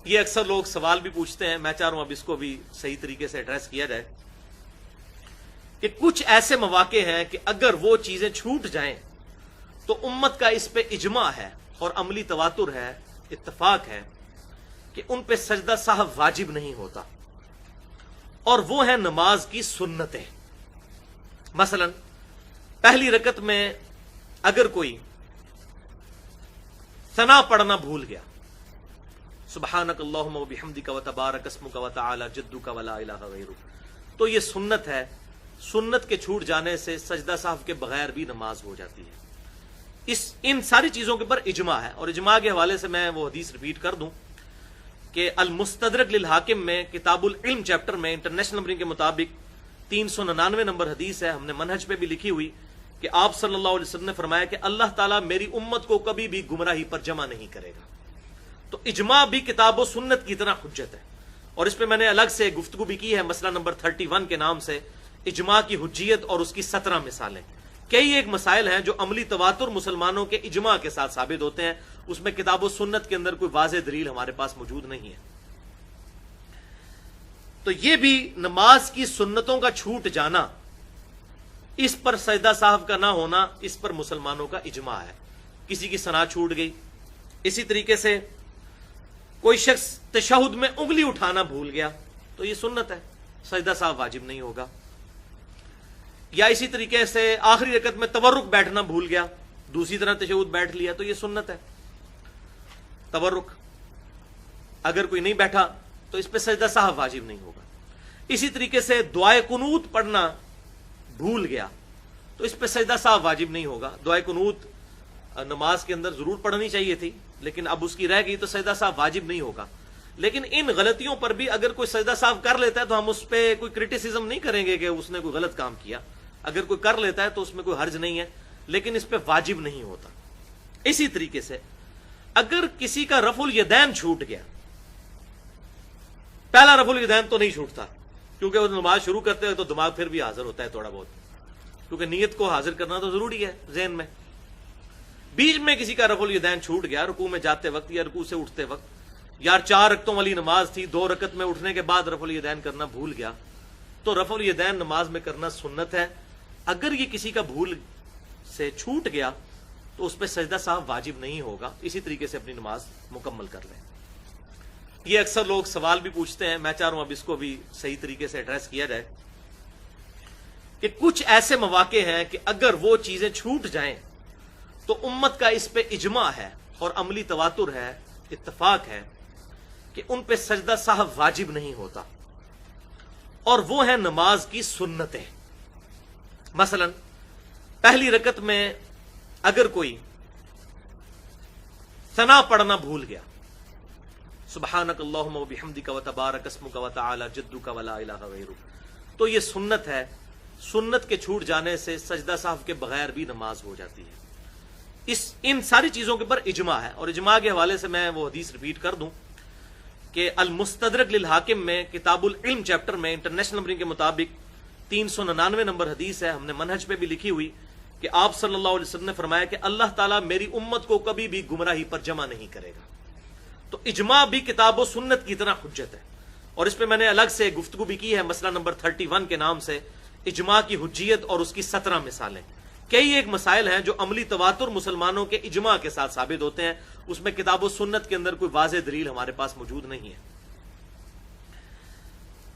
یہ اکثر لوگ سوال بھی پوچھتے ہیں، میں چاہ رہا ہوں اب اس کو بھی صحیح طریقے سے ایڈریس کیا جائے کہ کچھ ایسے مواقع ہیں کہ اگر وہ چیزیں چھوٹ جائیں تو امت کا اس پہ اجماع ہے اور عملی تواتر ہے، اتفاق ہے کہ ان پہ سجدہ سہو واجب نہیں ہوتا، اور وہ ہیں نماز کی سنتیں۔ مثلا پہلی رکعت میں اگر کوئی ثنا پڑھنا بھول گیا، سبحانک اللہم و بحمدک و تبارک اسمک و تعالی جدک و لا الہ غیرک، تو یہ سنت ہے۔ سنت کے چھوٹ جانے سے سجدہ سہو کے بغیر بھی نماز ہو جاتی ہے۔ ان ساری چیزوں کے پر اجماع ہے، اور اجماع کے حوالے سے میں وہ حدیث ریپیٹ کر دوں کہ المستدرک للحاکم میں کتاب العلم چیپٹر میں انٹرنیشنل نمبرنگ کے مطابق 399 نمبر حدیث ہے، ہم نے منہج پہ بھی لکھی ہوئی کہ آپ صلی اللہ علیہ وسلم نے فرمایا کہ اللہ تعالیٰ میری امت کو کبھی بھی گمراہی پر جمع نہیں کرے گا۔ تو اجماع بھی کتاب و سنت کی طرح حجت ہے، اور اس پہ میں نے الگ سے گفتگو بھی کی ہے، مسئلہ نمبر 31 کے نام سے اجماع کی حجیت اور اس کی 17 مثالیں۔ کئی ایک مسائل ہیں جو عملی تواتر مسلمانوں کے اجماع کے ساتھ ثابت ہوتے ہیں، اس میں کتاب و سنت کے اندر کوئی واضح دلیل ہمارے پاس موجود نہیں ہے۔ تو یہ بھی نماز کی سنتوں کا چھوٹ جانا، اس پر سجدہ سہو کا نہ ہونا، اس پر مسلمانوں کا اجماع ہے۔ کسی کی ثنا چھوٹ گئی، اسی طریقے سے کوئی شخص تشہد میں انگلی اٹھانا بھول گیا تو یہ سنت ہے، سجدہ سہو واجب نہیں ہوگا۔ یا اسی طریقے سے آخری رکعت میں تورک بیٹھنا بھول گیا، دوسری طرح تشہد بیٹھ لیا تو یہ سنت ہے، تورک اگر کوئی نہیں بیٹھا تو اس پہ سجدہ سہو واجب نہیں ہوگا۔ اسی طریقے سے دعائے قنوت پڑھنا بھول گیا تو اس پہ سجدہ سہو واجب نہیں ہوگا۔ دعائے قنوت نماز کے اندر ضرور پڑھنی چاہیے تھی، لیکن اب اس کی رہ گئی تو سجدہ سہو واجب نہیں ہوگا۔ لیکن ان غلطیوں پر بھی اگر کوئی سجدہ سہو کر لیتا ہے تو ہم اس پہ کوئی کرٹیسزم نہیں کریں گے کہ اس نے کوئی غلط کام کیا۔ اگر کوئی کر لیتا ہے تو اس میں کوئی حرج نہیں ہے، لیکن اس پہ واجب نہیں ہوتا۔ اسی طریقے سے اگر کسی کا رفع الیدین چھوٹ گیا، پہلا رفع الیدین تو نہیں چھوٹتا، کیونکہ وہ نماز شروع کرتے ہوئے تو دماغ پھر بھی حاضر ہوتا ہے تھوڑا بہت، کیونکہ نیت کو حاضر کرنا تو ضروری ہے ذہن میں۔ بیچ میں کسی کا رفع الیدین چھوٹ گیا، رکوع میں جاتے وقت یا رکوع سے اٹھتے وقت، یا 4 رکعتوں والی نماز تھی، 2 رکعت میں اٹھنے کے بعد رفع الیدین کرنا بھول گیا، تو رفع الیدین نماز میں کرنا سنت ہے۔ اگر یہ کسی کا بھول سے چھوٹ گیا تو اس پہ سجدہ سہو واجب نہیں ہوگا، اسی طریقے سے اپنی نماز مکمل کر لیں۔ یہ اکثر لوگ سوال بھی پوچھتے ہیں، میں چاہ رہا ہوں اب اس کو بھی صحیح طریقے سے ایڈریس کیا جائے کہ کچھ ایسے مواقع ہیں کہ اگر وہ چیزیں چھوٹ جائیں تو امت کا اس پہ اجماع ہے اور عملی تواتر ہے، اتفاق ہے کہ ان پہ سجدہ سہو واجب نہیں ہوتا، اور وہ ہیں نماز کی سنتیں۔ مثلا پہلی رکعت میں اگر کوئی ثنا پڑھنا بھول گیا، سبحانک اللہم و بحمدک و تبارک اسمک و تعالی جدک و لا الہ غیرک، تو یہ سنت ہے۔ سنت کے چھوٹ جانے سے سجدہ سہو کے بغیر بھی نماز ہو جاتی ہے۔ ان ساری چیزوں کے پر اجماع ہے، اور اجماع کے حوالے سے میں وہ حدیث ریپیٹ کر دوں کہ المستدرک للحاکم میں کتاب العلم چیپٹر میں انٹرنیشنل نمبرنگ کے مطابق 399 نمبر حدیث ہے، ہم نے منہج پہ بھی لکھی ہوئی کہ آپ صلی اللہ علیہ وسلم نے فرمایا کہ اللہ تعالیٰ میری امت کو کبھی بھی گمراہی پر جمع نہیں کرے گا۔ تو اجماع بھی کتاب و سنت کی طرح حجت ہے، اور اس پہ میں نے الگ سے گفتگو بھی کی ہے، مسئلہ نمبر 31 کے نام سے اجماع کی حجیت اور اس کی 17 مثالیں۔ کئی ایک مسائل ہیں جو عملی تواتر مسلمانوں کے اجماع کے ساتھ ثابت ہوتے ہیں، اس میں کتاب و سنت کے اندر کوئی واضح دلیل ہمارے پاس موجود نہیں ہے۔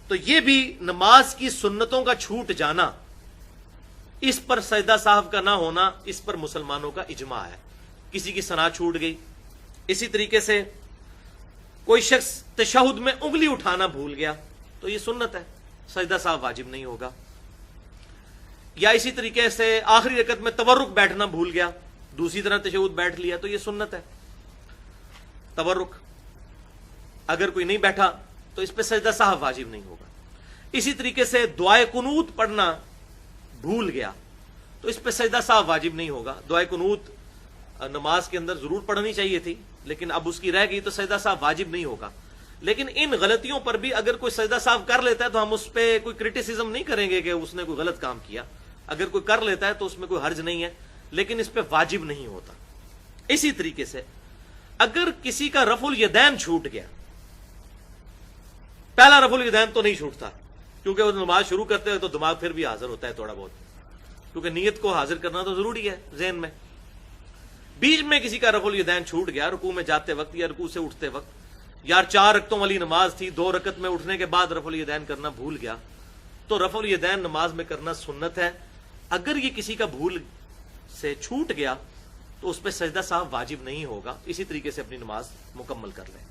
تو یہ بھی نماز کی سنتوں کا چھوٹ جانا، اس پر سجدہ سہو کا نہ ہونا، اس پر مسلمانوں کا اجماع ہے۔ کسی کی ثنا چھوٹ گئی، اسی طریقے سے کوئی شخص تشہد میں انگلی اٹھانا بھول گیا تو یہ سنت ہے، سجدہ سہو واجب نہیں ہوگا۔ یا اسی طریقے سے آخری رکعت میں تورک بیٹھنا بھول گیا، دوسری طرح تشہد بیٹھ لیا تو یہ سنت ہے، تورک اگر کوئی نہیں بیٹھا تو اس پہ سجدہ سہو واجب نہیں ہوگا۔ اسی طریقے سے دعائے قنوت پڑھنا بھول گیا تو اس پہ سجدہ سہو واجب نہیں ہوگا۔ دعائے قنوت نماز کے اندر ضرور پڑھنی چاہیے تھی، لیکن اب اس کی رہ گئی تو سجدہ سہو واجب نہیں ہوگا۔ لیکن ان غلطیوں پر بھی اگر کوئی سجدہ سہو کر لیتا ہے تو ہم اس پہ کوئی کرٹیسزم نہیں کریں گے کہ اس نے کوئی غلط کام کیا۔ اگر کوئی کر لیتا ہے تو اس میں کوئی حرج نہیں ہے، لیکن اس پہ واجب نہیں ہوتا۔ اسی طریقے سے اگر کسی کا رفع الیدین چھوٹ گیا، پہلا رفع الیدین تو نہیں چھوٹتا، کیونکہ وہ نماز شروع کرتے ہیں تو دماغ پھر بھی حاضر ہوتا ہے تھوڑا بہت، کیونکہ نیت کو حاضر کرنا تو ضروری ہے ذہن میں۔ بیچ میں کسی کا رفع الیدین چھوٹ گیا، رکوع میں جاتے وقت یا رکوع سے اٹھتے وقت، یا 4 رکعتوں والی نماز تھی، 2 رکعت میں اٹھنے کے بعد رفع الیدین کرنا بھول گیا، تو رفع الیدین نماز میں کرنا سنت ہے۔ اگر یہ کسی کا بھول سے چھوٹ گیا تو اس پہ سجدہ سہو واجب نہیں ہوگا، اسی طریقے سے اپنی نماز مکمل کر لیں۔